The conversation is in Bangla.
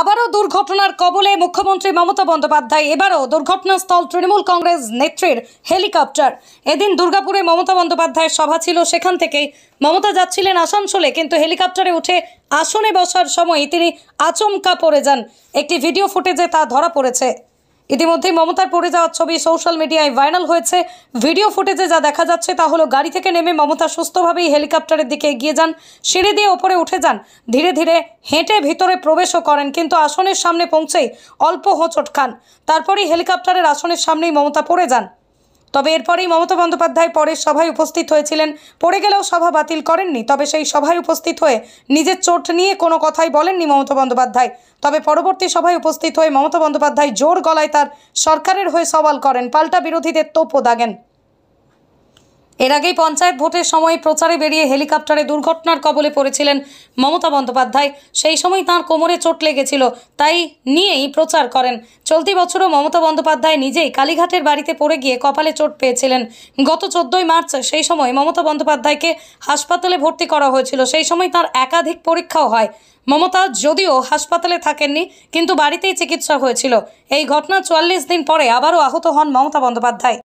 আবারও দুর্ঘটনার কবলে মুখ্যমন্ত্রী মমতা বন্দ্যোপাধ্যায়। এবারও দুর্ঘটনাস্থল তৃণমূল কংগ্রেস নেত্রীর হেলিকপ্টার। এদিন দুর্গাপুরে মমতা বন্দ্যোপাধ্যায়ের সভা ছিল, সেখান থেকেই মমতা যাচ্ছিলেন আসানসোলে, কিন্তু হেলিকপ্টারে উঠে আসনে বসার সময় তিনি আচমকা পড়ে যান। একটি ভিডিও ফুটেজে তা ধরা পড়েছে। ইতিমধ্যেই মমতার পড়ে যাওয়ার ছবি সোশ্যাল মিডিয়ায় ভাইরাল হয়েছে। ভিডিও ফুটেজে যা দেখা যাচ্ছে তা হলো গাড়ি থেকে নেমে মমতা সুস্থভাবেই হেলিকপ্টারের দিকে এগিয়ে যান, সিঁড়ি দিয়ে ওপরে উঠে যান, ধীরে ধীরে হেঁটে ভিতরে প্রবেশও করেন, কিন্তু আসনের সামনে পৌঁছেই অল্প হোঁচট খান। তারপরেই হেলিকপ্টারের আসনের সামনেই মমতা পড়ে যান। তবে এরপরেই মমতা বন্দ্যোপাধ্যায় পরের সভায় উপস্থিত হয়েছিলেন। পড়ে গেলেও সভা বাতিল করেননি। তবে সেই সভায় উপস্থিত হয়ে নিজের চোট নিয়ে কোনো কথাই বলেননি মমতা বন্দ্যোপাধ্যায়। তবে পরবর্তী সভায় উপস্থিত হয়ে মমতা বন্দ্যোপাধ্যায় জোর গলায় তার সরকারের হয়ে সওয়াল করেন, পাল্টা বিরোধীদের তোপও দাগেন। এর আগেই পঞ্চায়েত ভোটের সময় প্রচারে বেরিয়ে হেলিকপ্টারে দুর্ঘটনার কবলে পড়েছিলেন মমতা বন্দ্যোপাধ্যায়। সেই সময় তাঁর কোমরে চোট লেগেছিল, তাই নিয়েই প্রচার করেন। চলতি বছরও মমতা বন্দ্যোপাধ্যায় নিজেই কালীঘাটের বাড়িতে পড়ে গিয়ে কপালে চোট পেয়েছিলেন। গত 14ই মার্চ সেই সময় মমতা বন্দ্যোপাধ্যায়কে হাসপাতালে ভর্তি করা হয়েছিল। সেই সময় তাঁর একাধিক পরীক্ষাও হয়। মমতা যদিও হাসপাতালে থাকেননি, কিন্তু বাড়িতেই চিকিৎসা হয়েছিল। এই ঘটনা 44 দিন পরে আবারও আহত হন মমতা বন্দ্যোপাধ্যায়।